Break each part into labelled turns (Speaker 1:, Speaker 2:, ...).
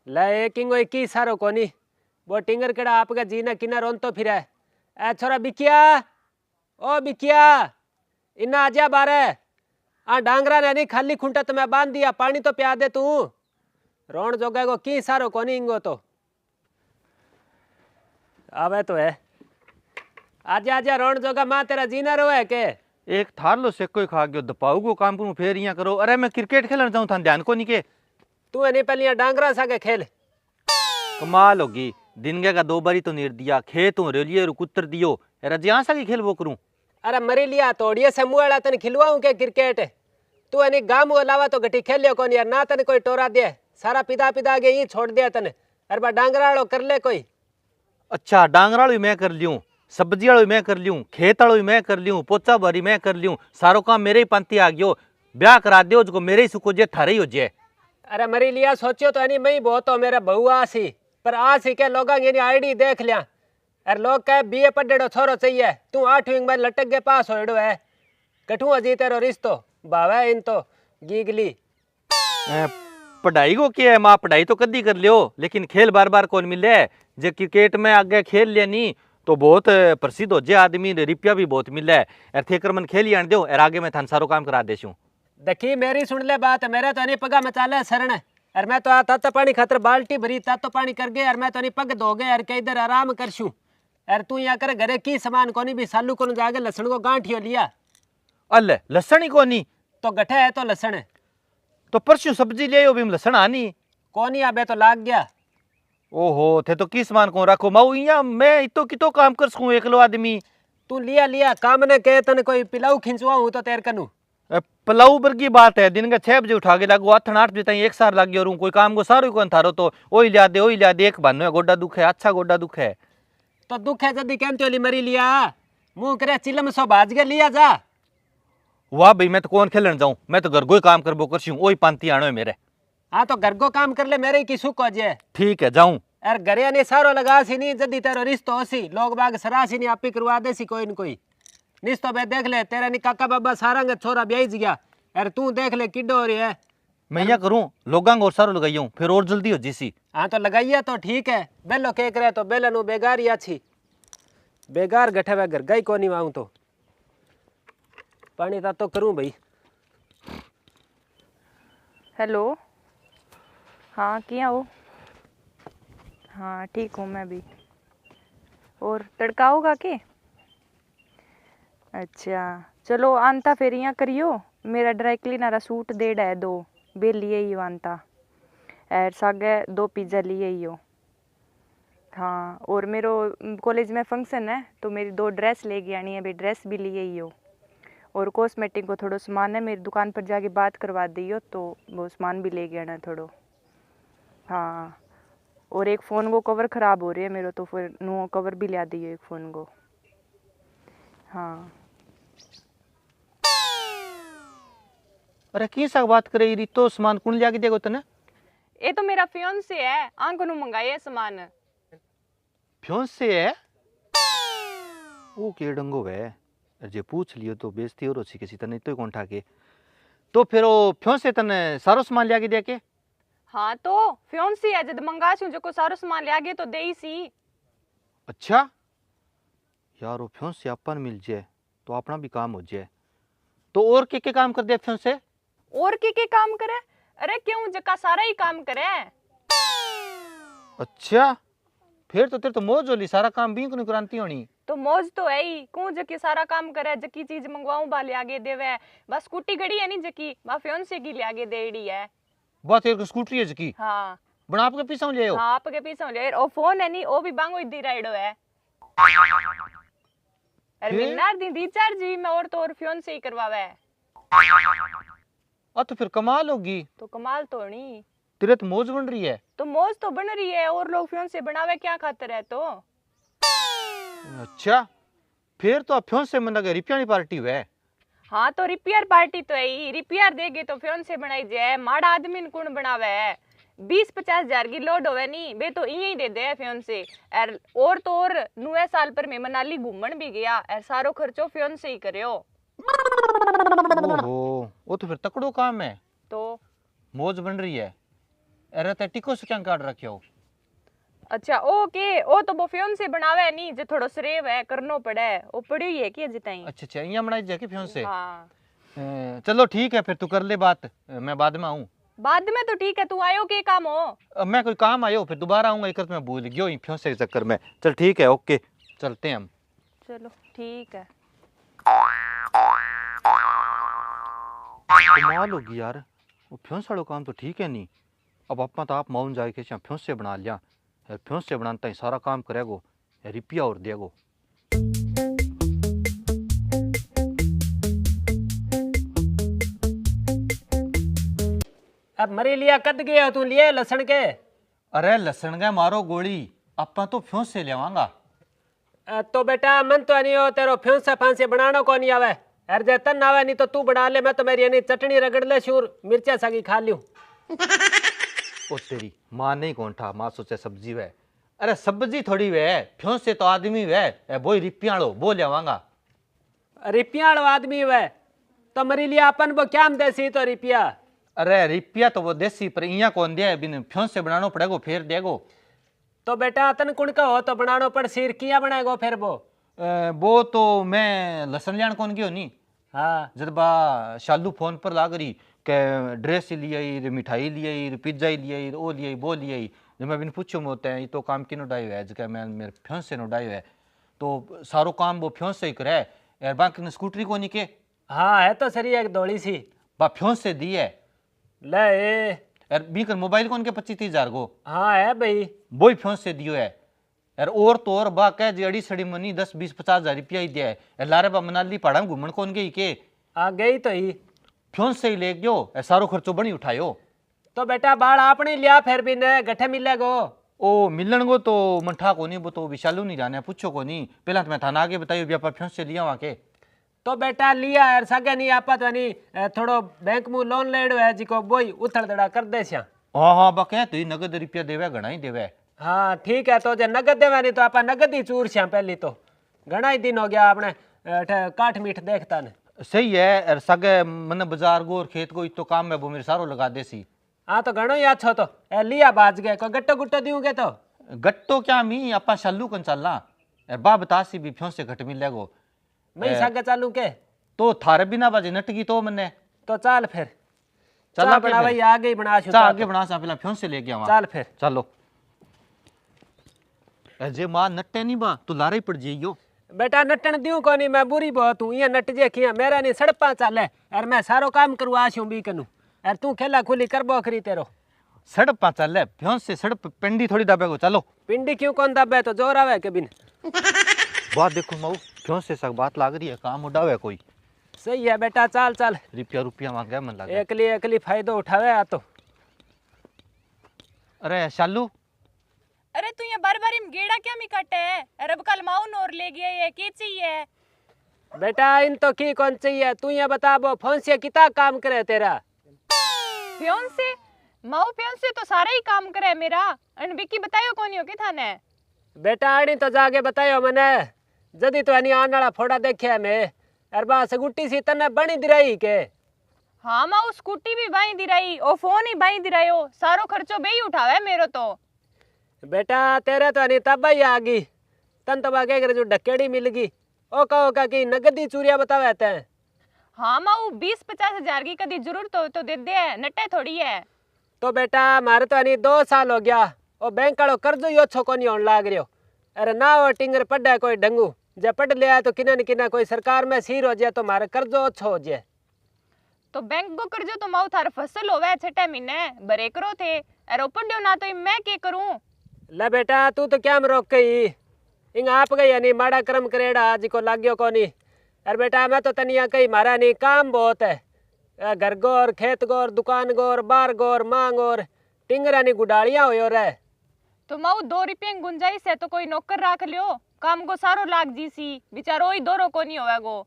Speaker 1: ले किंगो की सारो कोनी वो टिंगर केड़ा आपके जीना किना रोन तो फिर ए छोरा बिकिया ओ बिकिया इना आजा बारे आ डांगरा ने नहीं खाली खुंटा तो मैं बांध दिया पानी तो प्या दे तू रोन जोगा को की सारो कोनी इंगो तो आवे तो है आजा आजा रोन जोगा मां तेरा जीना रोए के
Speaker 2: एक थार लो से कोई खा गयो दपाऊ को काम करूं फिर यहाँ करो। अरे मैं क्रिकेट खेलन जाऊं था ध्यान को नहीं के
Speaker 1: तू नहीं पहले डांगरा सागे खेल
Speaker 2: कमाल होगी दिन का 2 बारी तो नीर दिया खेत हूँ रेलिए कुतर दियो रजिया सा की खेल वो करूं।
Speaker 1: अरे मरी लिया तोड़िए समूह तन खिलवाऊं के क्रिकेट तू अने गाम को अलावा तो घटी खेलियो कौन यार ना तन कोई टोरा दे सारा पिदा पिदा के ही छोड़ दिया तने अरे बा डांगरा वालों कर ले कोई।
Speaker 2: अच्छा डांगरा वाली मैं कर लियूं सब्जी वाली मैं कर लियूं खेत वाली मैं कर लियूं पोचा भरी मैं कर लियूं सारो काम मेरे ही पंथी आ गयो ब्याह करा दियो जो मेरे ही सुको जे थारे ही हो जे।
Speaker 1: अरे मरी लिया सोचियो तो अनी मई बहुत हो मेरा बहु आसी पर आसी के लोगा की आईडी देख लिया अरे लोग कहे बीए पढ़ेड़ो छोरो चाहिए तू 8वीं में लटक के पास होड़ो है कठू अजी तेरो रिश्तो भावे इन तो गीगली
Speaker 2: पढ़ाई को क्या है माँ पढ़ाई तो कदी कर लियो लेकिन खेल बार बार कौन मिले जे क्रिकेट में आगे खेल लिया नहीं तो बहुत प्रसिद्ध हो जे आदमी रुपया भी बहुत मिले है थेकर मन खेल आन दो और आगे मैं थान सारो काम करा देशूं।
Speaker 1: देखी मेरी सुन ले बात मेरे तो नहीं पगा मचाले शरण और मैं तो आता तो पानी खातर बाल्टी भरी ता तो पानी कर गए और मैं तो नहीं पग धो गए और के इधर आराम करशू और तू यहाँ कर घरे की सामान कोनी भी सालू को जाके लसन को गांठियो लिया
Speaker 2: अल लसन ही कोनी
Speaker 1: तो गठे है तो लसन
Speaker 2: तो परसों सब्जी ले भी लसन आनी
Speaker 1: कोनी आबे तो लाग गया।
Speaker 2: ओहो थे तो किस मान को रखो माऊ इया मैं इतो कितो काम कर सकूं एकलो आदमी
Speaker 1: तू लिया लिया काम ने कहे तने कोई पिलाऊ खिंचवाऊं तो तेर कनु
Speaker 2: पलाऊ वर्गी बात है दिन का 6 बजे उठा के लागू 8 बजे तक एक सार लाग गयो कोई काम को सारो कौन थारो तो ओही लिया दे एक भानो गोड्डा दुख है अच्छा गोड्डा दुख है
Speaker 1: तो दुख है जदी कहते होली मरी लिया मुंह करे चिलम सो भाज के लिया जा।
Speaker 2: वाह भाई मैं तो कौन खेलन जाऊं मैं तो घर को ही काम करबो करछूं ओही पांती आनो है मेरे।
Speaker 1: हाँ तो घर को काम कर ले मेरे की सुख हो जाए
Speaker 2: ठीक है जाऊं
Speaker 1: यार घरे ने सारो लगा सी नहीं जदी तेरो रिश्तो होसी लोग बाग सरासी नहीं आपी करवा दे सी कोई न कोई निस्तो बे देख ले तेरा नी काका बाबा सारा के छोरा ब्याह गया यार तू देख ले किड्डो हो रही है
Speaker 2: मैं क्या करूं लोगां और सारो लगाइयो फिर और जल्दी हो जीसी।
Speaker 1: हाँ तो लगाइए तो ठीक है बेलो के करे तो बेलन बेगार ही अच्छी बेगार गठे वे घर गई कोनी आऊं तो पानी ता तो करूं भाई।
Speaker 3: हेलो हाँ किया हो हाँ ठीक हूँ मैं भी और तड़का होगा के अच्छा चलो आंता फिर यहाँ करियो मेरा ड्राई क्लीनर सूट दे है 2 बेल लिए ही आंता और सागे 2 पिज़्ज़ा लिए ही हो। हाँ और मेरो कॉलेज में फंक्शन है तो मेरी 2 ड्रेस लेके आनी है भाई ड्रेस भी लिए ही हो और कॉस्मेटिक को थोड़ा सामान है मेरी दुकान पर जाके बात करवा दियो तो वो सामान भी लेके आना थोड़ो। हाँ और एक फ़ोन को कवर ख़राब हो रही है मेरा तो फिर नो कवर भी ला दियो एक फ़ोन को। हाँ
Speaker 2: अरे की सा बात करे री तो सामान कौन लिया के देगो तने
Speaker 3: ये तो मेरा फियोंसे है आंको नु मंगाया सामान
Speaker 2: फ्योंसे है वो के डंगो है जे पूछ लियो तो बेइज्जती और अच्छी किसी तने तो कौन ठाके तो फिर वो फ्योंसे तने सारो सामान लिया के दे के।
Speaker 3: हाँ तो फियोंसे है जब मंगा छू जो को सारो सामान ले आगे तो दे ही सी।
Speaker 2: अच्छा यार वो फ्योंसे अपन मिल जाए तो अपना भी काम हो जाए तो और के काम कर दे फ्योंसे
Speaker 3: और के काम करे अरे क्यों जका सारा ही काम करे।
Speaker 2: अच्छा फिर तो तेरे तो मौज होली सारा काम भी को क्रांति होनी
Speaker 3: तो मौज तो है ही कौन जकी सारा काम करे जकी चीज मंगवाऊं बा ले आगे देवे बस स्कूटी गड़ी है नहीं जकी बा फियोंसे की ले आगे देड़ी है
Speaker 2: बात तेरे को स्कूटरी है जकी
Speaker 3: हाँ
Speaker 2: बना आपके पीछे ले आओ।
Speaker 3: हाँ आपके पीछे ले और फोन है नहीं वो भी बांगो दी राइडो है अरे मिलना दिन रिचार्ज भी मैं और तो और फियोंसे ही करवावे है
Speaker 2: तो फिर कमाल होगी
Speaker 3: तो कमाल तो नहीं
Speaker 2: तेरे तो मौज बन रही है
Speaker 3: तो मौज तो बन रही है और लोग फियोंसे बनावे क्या खातर है तो।
Speaker 2: अच्छा फिर तो फ्योंसे मन लगे रिपियानी पार्टी हुए।
Speaker 3: हाँ तो रिपेयर पार्टी तो है ही रिपेयर देगे तो फियोंसे बनाई जाए माड़ा आदमी ने कौन बनावे है 20-50 हजार की लोड होवे नहीं बे तो यही दे दे फियोंसे और तो और 9 साल पर मैं मनाली घूमन भी गया और सारो खर्चो फियोंसे ही करियो।
Speaker 2: ओहो वो तो फिर तकड़ो काम है
Speaker 3: तो
Speaker 2: मौज बन रही है अरे ते टिको से क्या काट रखियो।
Speaker 3: अच्छा ओके, ओ तो वो फ्योन से बनावे नहीं, जो थोड़ो सरेव है करनो पड़े, ओ पड़ी है कि अजे ताई।
Speaker 2: अच्छा अच्छा, यहाँ बनाई जाके फ्योन से।
Speaker 3: हाँ
Speaker 2: चलो ठीक है, फिर तू कर ले बात, मैं बाद में आऊँ।
Speaker 3: बाद में तो ठीक है, तू आयो के काम हो।
Speaker 2: मैं कोई काम आयो, फिर दोबारा आऊँगा, एक मैं भूल गयो फ्योन से के चक्कर में। चल ठीक है, ओके, चलते हैं हम।
Speaker 3: चलो ठीक है।
Speaker 2: कमाल होगी यार, वो फ्योंस वालों काम तो ठीक है नहीं। अब अपना तो आप माउन जाके फ्योंस से बना लिया, फ्योंस से बनाता ही सारा काम करेगो, रिपिया और देगो।
Speaker 1: अब मरी लिया कद गए हो तू लिए लसन के।
Speaker 2: अरे लसन गए मारो गोली, अपना तो फ्योंस से लेवांगा।
Speaker 1: तो बेटा मन तो नहीं हो तेरो फ्योंसा फांसी बनाना को नहीं आवे। अरे जे तन आवे नहीं तो तू बना ले, मैं तो मेरी यानी चटनी रगड़ ले, शूर मिर्चा सागी खा लूं।
Speaker 2: ओ तेरी माँ नहीं कौन था, माँ सोचे सब्जी वे। अरे सब्जी थोड़ी वे, फ्योंस से तो आदमी वे, वो रिपियाड़ो वो लेवांगा।
Speaker 1: रिपियाड़ो आदमी वे तो मरी लिया अपन वो क्या हम देसी तो रिपिया।
Speaker 2: अरे रिपिया तो वो देसी, पर इया कौन दे, बिन फ्योंस से बनाना पड़ेगो, फिर देगो।
Speaker 1: तो बेटा तन कुण का हो तो बनानो पड़, सिर किया बनाएगो फिर
Speaker 2: वो तो मैं लसन लियान कौन गयो नी।
Speaker 1: हाँ
Speaker 2: जब बा शालू फोन पर लाग रही के ड्रेस लिए, मिठाई लिए, पिज्जा लिए, वो लिए वो लिए। जब मैं बिन पूछो मोते हैं ये तो काम किनो डायो है, जब मैं मेरे फ्योंस से नो डायो है, तो सारो काम वो फ्योंस से ही करे। यार बाकी ने स्कूटरी को नहीं के।
Speaker 1: हाँ है तो सही एक दौड़ी सी
Speaker 2: बा फ्योंस से दी है।
Speaker 1: ले ए।
Speaker 2: यार बीकर मोबाइल कौन के 25-30 हजार को।
Speaker 1: हाँ है भाई,
Speaker 2: वो ही फ्योंस से दियो है। यार और तो और बा कह जड़ी सड़ी मनी 10-20-50 हजार रुपया ही दिया है। यार लारे बा मनाली पहाड़ा में घूमन कौन गई के,
Speaker 1: आ गई तो ही।
Speaker 2: फ्योंस से ही ले गयो, सारो खर्चो बनी उठायो।
Speaker 1: तो बेटा बाल आपने लिया फिर भी न गठे मिलेगो।
Speaker 2: ओ मिलन को तो मंठा को नहीं, वो तो विशालू नहीं जाने, पूछो को नहीं। पहला तो मैं थाना आगे बताइयो व्यापार फ्योंस से लिया वहाँ के।
Speaker 1: तो बेटा लिया यार सगे नहीं आपा तो नहीं थोड़ो बैंक में लोन लेड़ो है जिको बोई उथड़ दड़ा कर दे श्या।
Speaker 2: हाँ हाँ बा कह तो नगद रुपया देवे, घना ही देवे।
Speaker 1: हाँ ठीक है, तो जे नगद देवा नहीं तो आपा नगद ही चूर श्या। पहली तो घना ही दिन हो गया आपने काठ मीठ देखता ने।
Speaker 2: सही है। और सगे मन बाजार गो और खेत को तो काम है वो मेरे सारो लगा दे सी।
Speaker 1: हाँ तो घणो ही अच्छो तो लिया बाज गए को गट्टो गुट्टो दूंगे तो।
Speaker 2: गट्टो क्या मी अपा शालू कन चलना, यार बा बता सी भी फ्योंस से घट मिलेगो।
Speaker 1: मैं सगे चालू के
Speaker 2: तो थारे बिना बाजे नटकी तो मन्ने।
Speaker 1: तो चाल फिर
Speaker 2: चल
Speaker 1: चल बना भाई आगे ही बना
Speaker 2: चा आगे बना सा, पहला फ्योंस से ले गया वहां।
Speaker 1: चल फिर
Speaker 2: चलो जे मां नट्टे नहीं बा तू लारे ही पड़ जाइयो।
Speaker 1: बेटा नटन दियो को नहीं, मैं बुरी बहुत हूँ, ये नट जे किया मेरा नहीं सड़पा चल है। और मैं सारो काम करवा आशूं भी कनू, और तू खेला खुली कर बोखरी तेरो।
Speaker 2: सड़प पा चल फ्योंस से सड़प पिंडी थोड़ी दबे को। चलो
Speaker 1: पिंडी क्यों कौन दबे, तो जोर आवे के बिन।
Speaker 2: बात देखो मऊ, फ्योंस से सक बात लाग रही है, काम उड़ावे कोई।
Speaker 1: सही है बेटा, चल चल
Speaker 2: रुपया रुपया मांगे मन लगा।
Speaker 1: एकली फायदो उठावे आ तो।
Speaker 2: अरे शालू
Speaker 3: अरे तू ये बार बार गेड़ा क्या मी काटे है, रब कल माउन और ले गया, ये की चाहिए
Speaker 1: बेटा इन तो की कौन चाहिए, तू ये बता वो फोन से कितना काम करे तेरा।
Speaker 3: फ्योन से माऊ, फ्योन से तो सारा ही काम करे मेरा। अन विकी बतायो कोनी हो के थाने।
Speaker 1: बेटा आनी तो जाके बतायो मने, जदी तो आनी आने वाला फोड़ा देखे मैं। अर बा सगुट्टी सी तने बनी दिराई के।
Speaker 3: हाँ माऊ स्कूटी भी बाई दिराई, ओ फोन ही बाई दिरायो, सारो खर्चो बे ही उठावे मेरो तो।
Speaker 1: बेटा तेरे तो नहीं तब ही आ गई, तन तो बागे कर जो डकेड़ी मिल गई। ओ कहो का कि नगदी चूरिया बतावे ते।
Speaker 3: हाँ माऊ 20-50 हजार की कदी जरूरत हो तो दे दे, नटे थोड़ी है।
Speaker 1: तो बेटा मारे तो नहीं 2 साल हो गया, ओ बैंक वालों कर्जो यो छो कोनी होने लाग रहो। अरे ना वो टिंगर पढ़ा कोई डंगू, जे पढ़ लिया तो किना न किना कोई सरकार में सिर हो जाए तो मारे कर्जो अच्छो हो जाए।
Speaker 3: तो बैंक को कर्जो तो माऊ थार फसल होवे 6 महीने भरे करो थे, अरे ऊपर ना तो मैं के करूं।
Speaker 1: ले बेटा तू तो क्या में रोक गई, इंग आप गई यानी माड़ा कर्म करेड़ा आज को लाग्यो कोनी। अरे बेटा मैं तो तनिया कही मारा नहीं, काम बहुत है, घर गोर खेत गोर दुकान गोर बार गोर मांग और टिंगरा नी गुडालियां हो रहे।
Speaker 3: तो माऊ 2 रुपये गुंजाइश है तो कोई नौकर रख लियो, काम को सारो लाग जी सी, बेचारो ही दोरो को नहीं होवे गो।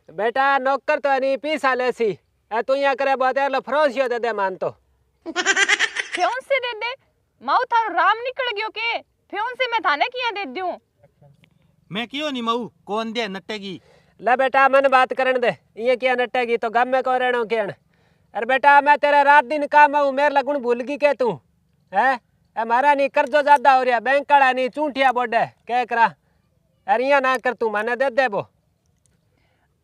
Speaker 1: बेटा नौकर तो नहीं पीसा ले सी, तू यहाँ करे बहुत है फरोशियो दे दे मान तो।
Speaker 3: फ्योन से दे दे माऊ, थारो राम निकल गयो के, फ्योन से मैं थाने किया दे दूं।
Speaker 2: मैं क्यों नहीं मऊ, कौन दे नट्टेगी।
Speaker 1: ले बेटा मन बात करन दे, ये क्या नटेगी तो गम में को रहनो केन। अरे बेटा मैं तेरा रात दिन काम हूँ, मेरे लगुन भूल गई के तू है? हमारा नहीं कर्जो ज्यादा हो रहा, बैंक वाला नहीं चूंठिया बोडे क्या करा। अरे यहाँ ना कर तू, मैंने दे वो।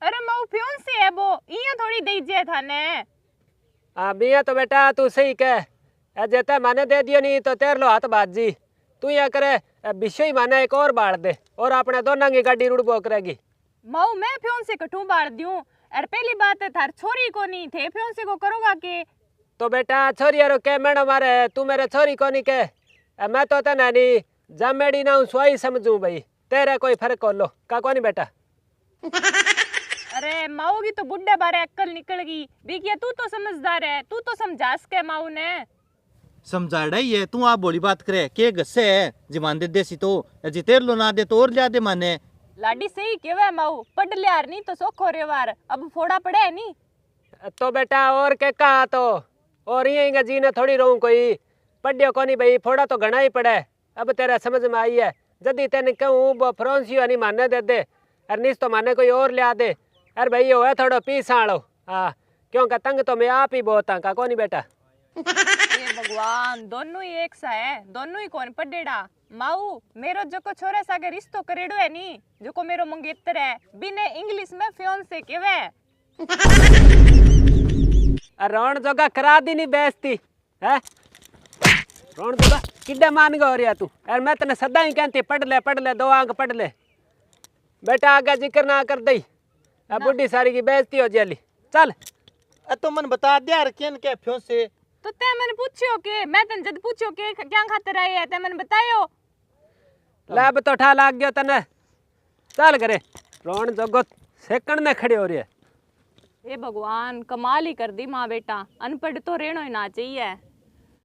Speaker 3: अरे माऊ फ्योन से है वो, इया थोड़ी दीजिए थाने।
Speaker 1: हाँ बिया तो बेटा तू सही कह, जेता मैंने दे दियो नहीं तो तेर लो हाथ बाजी। तू यहाँ करे विषय माने एक और बाढ़ दे और अपने दोनों की गाड़ी रुड़बो करेगी।
Speaker 3: माऊ मैं फ्योन से कठू बाढ़ दूं? अरे पहली बात है थार छोरी को नहीं थे, फ्योन से को करोगा के?
Speaker 1: तो बेटा छोरी यारो के मैडम मारे, तू मेरे छोरी को नहीं के। मैं तो तना नहीं जमेड़ी ना हूँ स्वाई समझू भाई, तेरे कोई फर्क हो लो का को नहीं बेटा।
Speaker 3: अरे माऊ की तो बुढ़े बारे अक्ल निकल गई, बिकिया तू तो समझदार है, तू तो समझा सके माऊ ने।
Speaker 2: समझाड़ा ही है तू, आप बोली बात करे के गस्से है जमान दे देसी तो जितेर लो ना दे तो और लिया दे माने।
Speaker 3: लाडी सही केवे माऊ, पढ़ लियार नहीं तो सोखो रेवार, अब फोड़ा पड़े है नी।
Speaker 1: तो बेटा और के कहा तो, और ये जीने थोड़ी रहूं कोई, पढ़ियो को नहीं भाई, फोड़ा तो घना ही पड़े। अब तेरा समझ में आई है, जदी तेने कहूँ वो फ्रांसियो नहीं माने दे दे, अरे निस तो माने कोई और लिया दे। अरे भाई हो थोड़ा पीसाड़ो हाँ, क्योंकि तंग तो मैं आप ही बहुत हाँ का को नहीं बेटा।
Speaker 3: हे भगवान, दोनों ही एक सा है, दोनों ही कौन पढ़ेड़ा। माऊ मेरो जो को छोरे सागे रिश्तो करेडो है नी, जो को मेरो मंगेतर है, बिने इंग्लिश में फ्योन से केवे।
Speaker 1: रोण जोगा करा दी नहीं बेइज्जती है, रोण जोगा किड्डे मान गो रिया तू। अरे मैं तने सदा ही कहती पढ़ ले 2 अंक पढ़ ले बेटा, आगे जिक्र ना कर दई, अब बुढ़ी सारी की बेइज्जती हो जाली। चल
Speaker 2: तो मन बता दिया रखेन के फ्यों से
Speaker 3: तो ते मैंने पूछियो के, मैं तन जद पूछियो के क्या खातिर आई है, ते मैंने बतायो।
Speaker 1: लैब तो ठा लाग गयो तने, चल करे रोण जोगो सेकंड में खड़े हो रही है।
Speaker 3: हे भगवान, कमाल ही कर दी माँ बेटा, अनपढ़ तो रहना ही ना चाहिए।